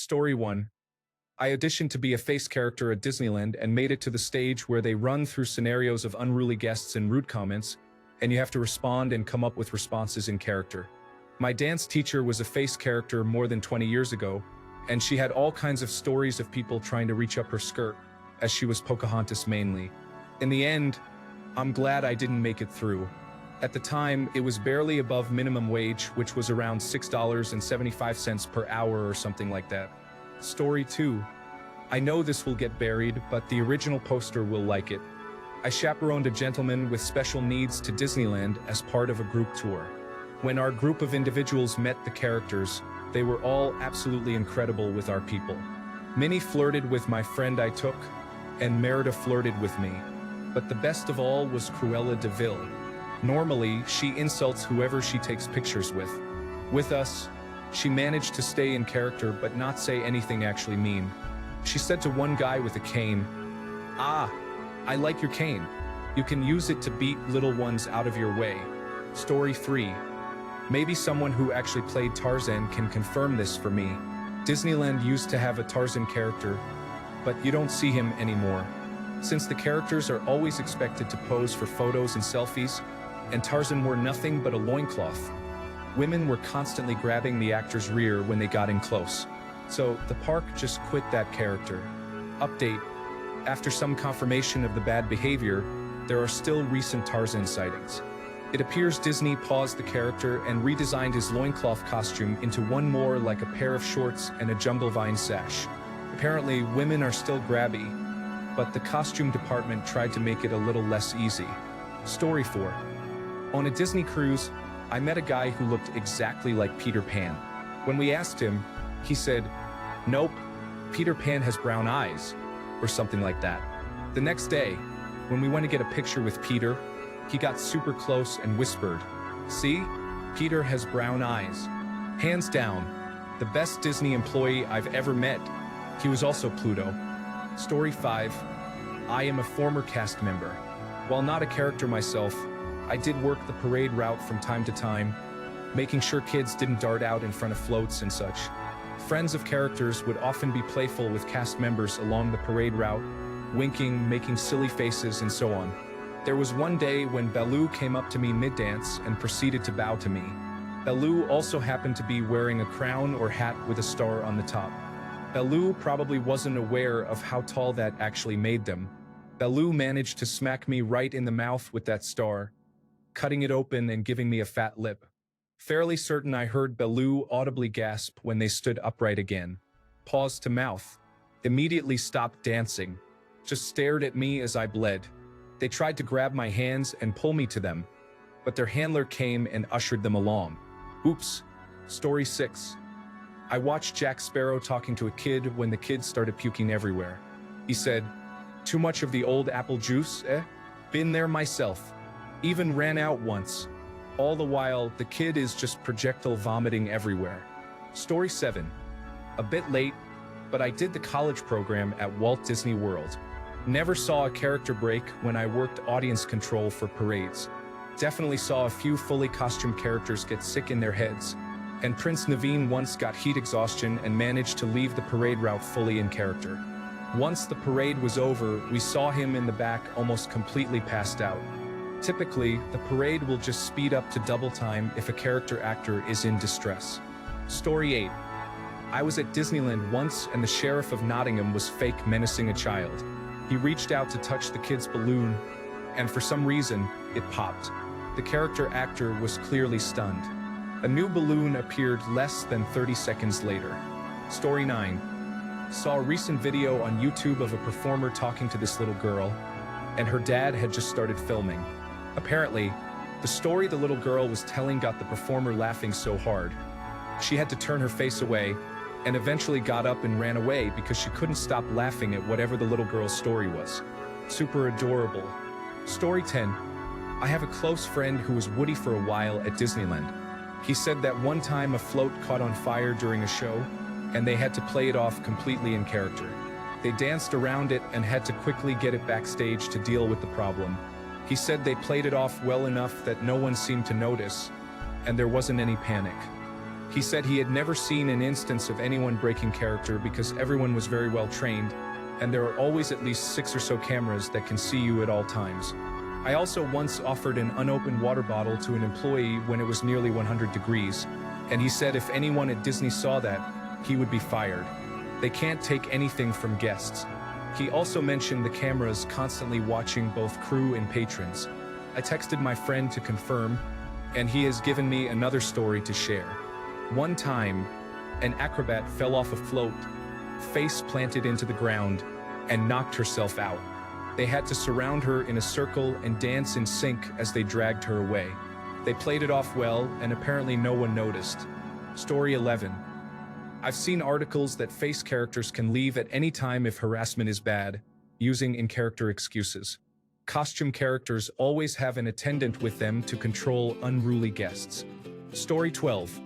Story 1. I auditioned to be a face character at Disneyland and made it to the stage where they run through scenarios of unruly guests and rude comments, and you have to respond and come up with responses in character. My dance teacher was a face character more than 20 years ago, and she had all kinds of stories of people trying to reach up her skirt, as she was Pocahontas mainly. In the end, I'm glad I didn't make it through. At the time, it was barely above minimum wage, which was around $6.75 per hour or something like that. Story 2. I know this will get buried, but the original poster will like it. I chaperoned a gentleman with special needs to Disneyland as part of a group tour. When our group of individuals met the characters, they were all absolutely incredible with our people. Minnie flirted with my friend I took, and Merida flirted with me. But the best of all was Cruella de Vil. Normally, she insults whoever she takes pictures with. With us, she managed to stay in character but not say anything actually mean. She said to one guy with a cane, "Ah, I like your cane. You can use it to beat little ones out of your way." Story 3. Maybe someone who actually played Tarzan can confirm this for me. Disneyland used to have a Tarzan character, but you don't see him anymore. Since the characters are always expected to pose for photos and selfies, and Tarzan wore nothing but a loincloth, women were constantly grabbing the actor's rear when they got in close. So the park just quit that character. Update. After some confirmation of the bad behavior, there are still recent Tarzan sightings. It appears Disney paused the character and redesigned his loincloth costume into one more like a pair of shorts and a jungle vine sash. Apparently, women are still grabby, but the costume department tried to make it a little less easy. Story 4. On a Disney cruise, I met a guy who looked exactly like Peter Pan. When we asked him, he said, "Nope, Peter Pan has brown eyes," or something like that. The next day, when we went to get a picture with Peter, he got super close and whispered, "See? Peter has brown eyes." Hands down, the best Disney employee I've ever met. He was also Pluto. Story 5. I am a former cast member. While not a character myself, I did work the parade route from time to time, making sure kids didn't dart out in front of floats and such. Friends of characters would often be playful with cast members along the parade route, winking, making silly faces, and so on. There was one day when Baloo came up to me mid-dance and proceeded to bow to me. Baloo also happened to be wearing a crown or hat with a star on the top. Baloo probably wasn't aware of how tall that actually made them. Baloo managed to smack me right in the mouth with that star, cutting it open and giving me a fat lip. Fairly certain I heard Baloo audibly gasp when they stood upright again. Paused to mouth. Immediately stopped dancing. Just stared at me as I bled. They tried to grab my hands and pull me to them, but their handler came and ushered them along. Oops. Story 6. I watched Jack Sparrow talking to a kid when the kid started puking everywhere. He said, "Too much of the old apple juice, eh? Been there myself. Even ran out once." All the while, the kid is just projectile vomiting everywhere. Story 7. A bit late, but I did the college program at Walt Disney World. Never saw a character break when I worked audience control for parades. Definitely saw a few fully costumed characters get sick in their heads, and Prince Naveen once got heat exhaustion and managed to leave the parade route fully in character. Once the parade was over, we saw him in the back almost completely passed out. Typically, the parade will just speed up to double time if a character actor is in distress. Story 8. I was at Disneyland once and the sheriff of Nottingham was fake menacing a child. He reached out to touch the kid's balloon, and for some reason, it popped. The character actor was clearly stunned. A new balloon appeared less than 30 seconds later. Story 9. Saw a recent video on YouTube of a performer talking to this little girl, and her dad had just started filming. Apparently, the story the little girl was telling got the performer laughing so hard, she had to turn her face away, and eventually got up and ran away because she couldn't stop laughing at whatever the little girl's story was. Super adorable. Story 10. I have a close friend who was Woody for a while at Disneyland. He said that one time a float caught on fire during a show, and they had to play it off completely in character. They danced around it and had to quickly get it backstage to deal with the problem. He said they played it off well enough that no one seemed to notice, and there wasn't any panic. He said he had never seen an instance of anyone breaking character because everyone was very well trained, and there are always at least 6 or so cameras that can see you at all times. I also once offered an unopened water bottle to an employee when it was nearly 100 degrees, and he said if anyone at Disney saw that, he would be fired. They can't take anything from guests. He also mentioned the cameras constantly watching both crew and patrons. I texted my friend to confirm, and he has given me another story to share. One time, an acrobat fell off a float, face planted into the ground, and knocked herself out. They had to surround her in a circle and dance in sync as they dragged her away. They played it off well, and apparently no one noticed. Story 11. I've seen articles that face characters can leave at any time if harassment is bad, using in-character excuses. Costume characters always have an attendant with them to control unruly guests. Story 12.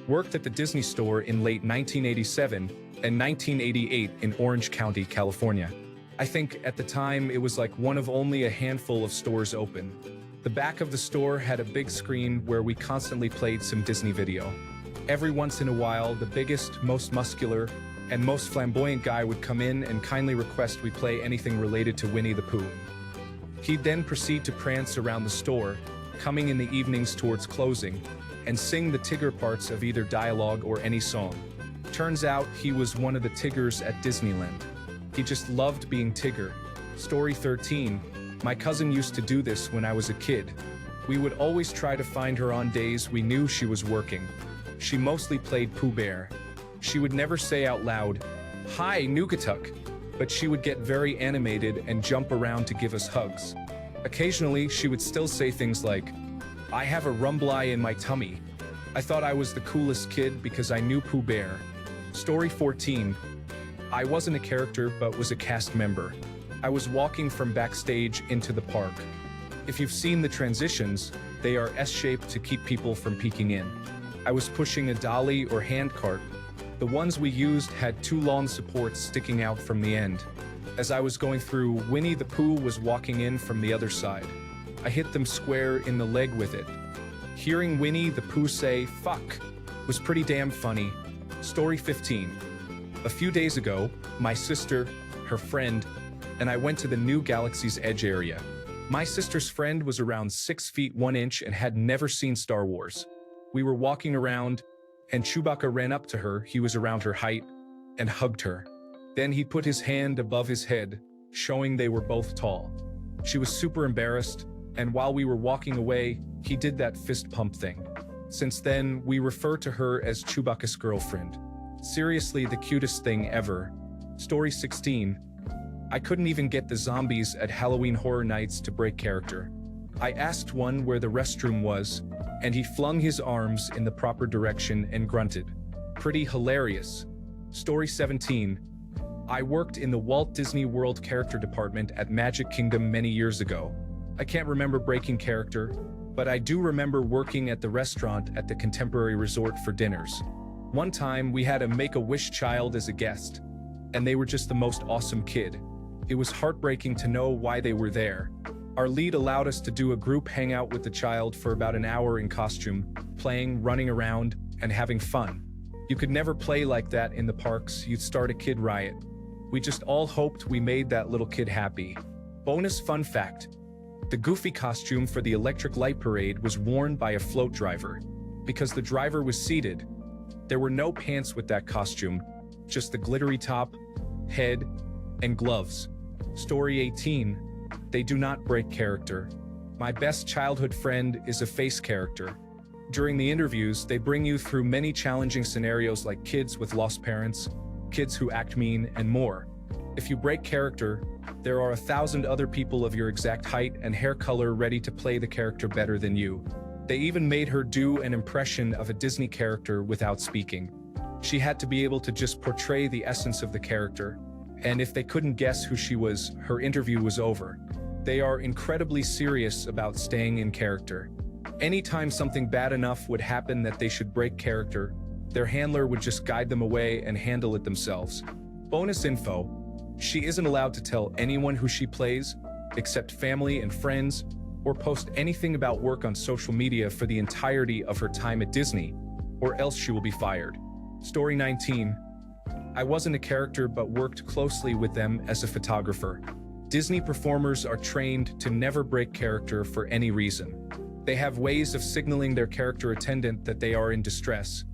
Worked at the Disney store in late 1987 and 1988 in Orange County, California. I think at the time it was like one of only a handful of stores open. The back of the store had a big screen where we constantly played some Disney video. Every once in a while, the biggest, most muscular, and most flamboyant guy would come in and kindly request we play anything related to Winnie the Pooh. He'd then proceed to prance around the store, coming in the evenings towards closing, and sing the Tigger parts of either dialogue or any song. Turns out he was one of the Tiggers at Disneyland. He just loved being Tigger. Story 13. My cousin used to do this when I was a kid. We would always try to find her on days we knew she was working. She mostly played Pooh Bear. She would never say out loud, "Hi, Nugatuk," but she would get very animated and jump around to give us hugs. Occasionally, she would still say things like, "I have a rumbly in my tummy." I thought I was the coolest kid because I knew Pooh Bear. Story 14. I wasn't a character but was a cast member. I was walking from backstage into the park. If you've seen the transitions, they are S-shaped to keep people from peeking in. I was pushing a dolly or hand cart. The ones we used had 2 long supports sticking out from the end. As I was going through, Winnie the Pooh was walking in from the other side. I hit them square in the leg with it. Hearing Winnie the Pooh say, "fuck," was pretty damn funny. Story 15. A few days ago, my sister, her friend, and I went to the new Galaxy's Edge area. My sister's friend was around 6 feet 1 inch and had never seen Star Wars. We were walking around, and Chewbacca ran up to her, he was around her height, and hugged her. Then he put his hand above his head, showing they were both tall. She was super embarrassed, and while we were walking away, he did that fist pump thing. Since then, we refer to her as Chewbacca's girlfriend. Seriously, the cutest thing ever. Story 16. I couldn't even get the zombies at Halloween Horror Nights to break character. I asked one where the restroom was, and he flung his arms in the proper direction and grunted. Pretty hilarious. Story 17. I worked in the Walt Disney World character department at Magic Kingdom many years ago. I can't remember breaking character, but I do remember working at the restaurant at the Contemporary Resort for dinners. One time, we had a Make-A-Wish child as a guest, and they were just the most awesome kid. It was heartbreaking to know why they were there. Our lead allowed us to do a group hangout with the child for about an hour in costume, playing, running around, and having fun. You could never play like that in the parks, you'd start a kid riot. We just all hoped we made that little kid happy. Bonus fun fact. The Goofy costume for the Electric Light Parade was worn by a float driver. Because the driver was seated, there were no pants with that costume, just the glittery top, head, and gloves. Story 18. They do not break character. My best childhood friend is a face character. During the interviews, they bring you through many challenging scenarios like kids with lost parents, kids who act mean, and more. If you break character, there are 1,000 other people of your exact height and hair color ready to play the character better than you. They even made her do an impression of a Disney character without speaking. She had to be able to just portray the essence of the character, and if they couldn't guess who she was, her interview was over. They are incredibly serious about staying in character. Anytime something bad enough would happen that they should break character, their handler would just guide them away and handle it themselves. Bonus info. She isn't allowed to tell anyone who she plays, except family and friends, or post anything about work on social media for the entirety of her time at Disney. or else she will be fired. Story 19. I wasn't a character but worked closely with them as a photographer. Disney performers are trained to never break character for any reason. They have ways of signaling their character attendant that they are in distress,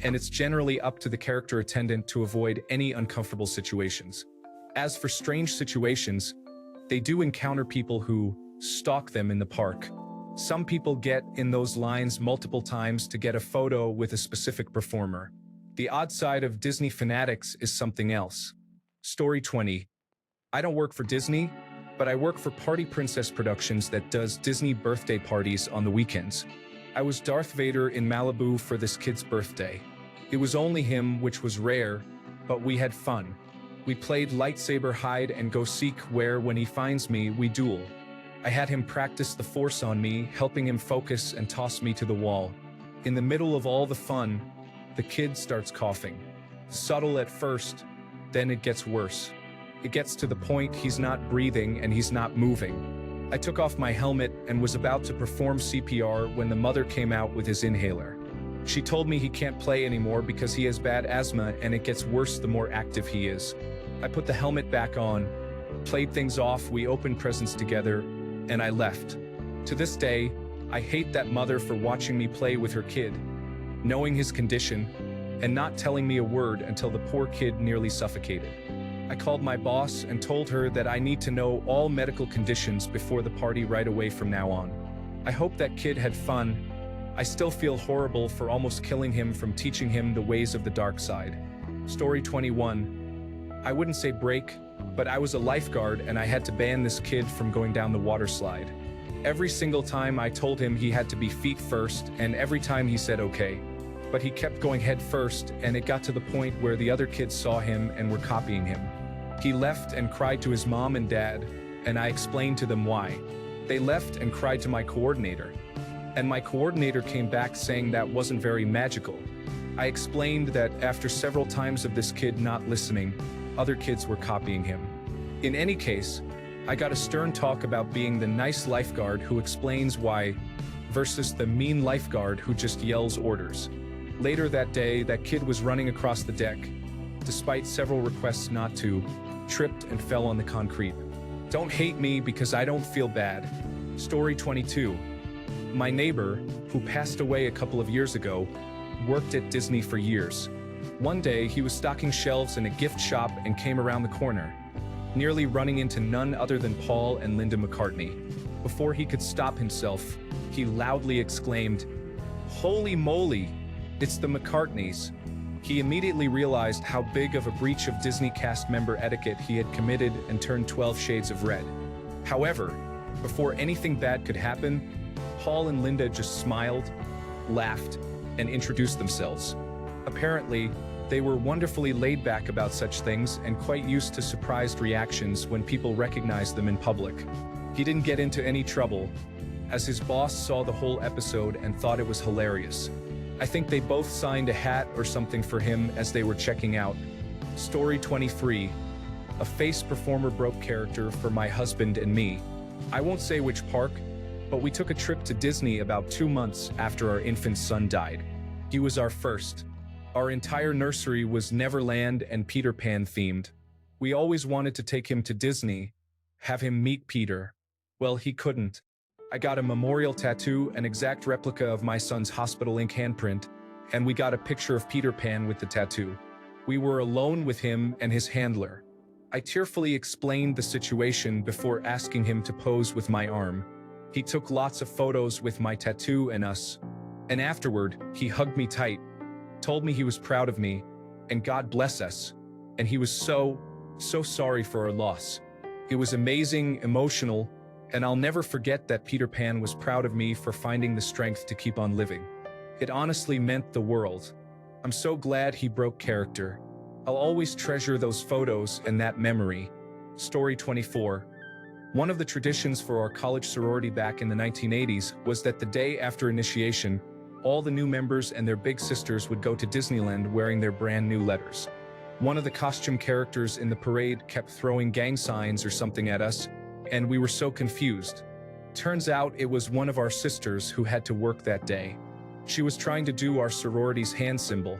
and it's generally up to the character attendant to avoid any uncomfortable situations. As for strange situations, they do encounter people who stalk them in the park. Some people get in those lines multiple times to get a photo with a specific performer. The odd side of Disney fanatics is something else. Story 20. I don't work for Disney, but I work for Party Princess Productions that does Disney birthday parties on the weekends. I was Darth Vader in Malibu for this kid's birthday. It was only him, which was rare, but we had fun. We played lightsaber hide and go seek where, when he finds me, we duel. I had him practice the Force on me, helping him focus and toss me to the wall. In the middle of all the fun, the kid starts coughing. Subtle at first, then it gets worse. It gets to the point he's not breathing and he's not moving. I took off my helmet and was about to perform CPR when the mother came out with his inhaler. She told me he can't play anymore because he has bad asthma and it gets worse the more active he is. I put the helmet back on, played things off, we opened presents together, and I left. To this day, I hate that mother for watching me play with her kid, knowing his condition, and not telling me a word until the poor kid nearly suffocated. I called my boss and told her that I need to know all medical conditions before the party right away from now on. I hope that kid had fun. I still feel horrible for almost killing him from teaching him the ways of the dark side. Story 21. I wouldn't say break, but I was a lifeguard and I had to ban this kid from going down the water slide. Every single time I told him he had to be feet first, and every time he said okay. But he kept going head first, and it got to the point where the other kids saw him and were copying him. He left and cried to his mom and dad, and I explained to them why. They left and cried to my coordinator. And my coordinator came back saying that wasn't very magical. I explained that after several times of this kid not listening, other kids were copying him. In any case, I got a stern talk about being the nice lifeguard who explains why versus the mean lifeguard who just yells orders. Later that day, that kid was running across the deck, despite several requests not to, tripped and fell on the concrete. Don't hate me because I don't feel bad. Story 22. My neighbor, who passed away a couple of years ago, worked at Disney for years. One day, he was stocking shelves in a gift shop and came around the corner, nearly running into none other than Paul and Linda McCartney. Before he could stop himself, he loudly exclaimed, "Holy moly, it's the McCartneys." He immediately realized how big of a breach of Disney cast member etiquette he had committed and turned 12 shades of red. However, before anything bad could happen, Paul and Linda just smiled, laughed, and introduced themselves. Apparently, they were wonderfully laid back about such things and quite used to surprised reactions when people recognized them in public. He didn't get into any trouble, as his boss saw the whole episode and thought it was hilarious. I think they both signed a hat or something for him as they were checking out. Story 23. A face performer broke character for my husband and me. I won't say which park, but we took a trip to Disney about 2 months after our infant son died. He was our first. Our entire nursery was Neverland and Peter Pan themed. We always wanted to take him to Disney, have him meet Peter. Well, he couldn't. I got a memorial tattoo, an exact replica of my son's hospital ink handprint, and we got a picture of Peter Pan with the tattoo. We were alone with him and his handler. I tearfully explained the situation before asking him to pose with my arm. He took lots of photos with my tattoo and us, and afterward, he hugged me tight, told me he was proud of me, and God bless us, and he was so sorry for our loss. It was amazing, emotional, and I'll never forget that Peter Pan was proud of me for finding the strength to keep on living. It honestly meant the world. I'm so glad he broke character. I'll always treasure those photos and that memory. Story 24. One of the traditions for our college sorority back in the 1980s was that the day after initiation, all the new members and their big sisters would go to Disneyland wearing their brand new letters. One of the costume characters in the parade kept throwing gang signs or something at us, and we were so confused. Turns out it was one of our sisters who had to work that day. She was trying to do our sorority's hand symbol,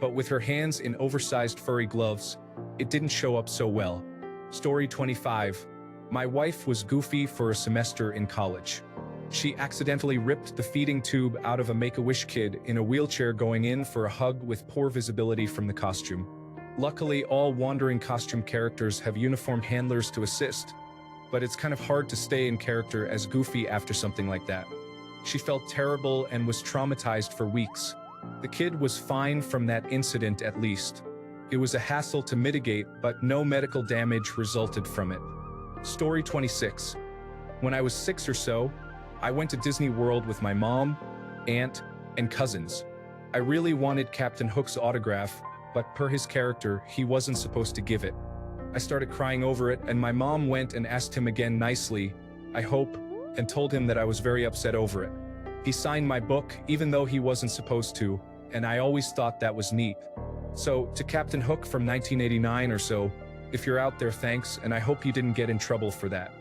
but with her hands in oversized furry gloves, it didn't show up so well. Story 25. My wife was goofy for a semester in college. She accidentally ripped the feeding tube out of a Make-A-Wish kid in a wheelchair going in for a hug with poor visibility from the costume. Luckily, all wandering costume characters have uniformed handlers to assist, but it's kind of hard to stay in character as Goofy after something like that. She felt terrible and was traumatized for weeks. The kid was fine from that incident at least. It was a hassle to mitigate, but no medical damage resulted from it. Story 26. When I was 6 or so, I went to Disney World with my mom, aunt, and cousins. I really wanted Captain Hook's autograph, but per his character, he wasn't supposed to give it. I started crying over it, and my mom went and asked him again nicely, I hope, and told him that I was very upset over it. He signed my book, even though he wasn't supposed to, and I always thought that was neat. So, to Captain Hook from 1989 or so, if you're out there, thanks, and I hope you didn't get in trouble for that.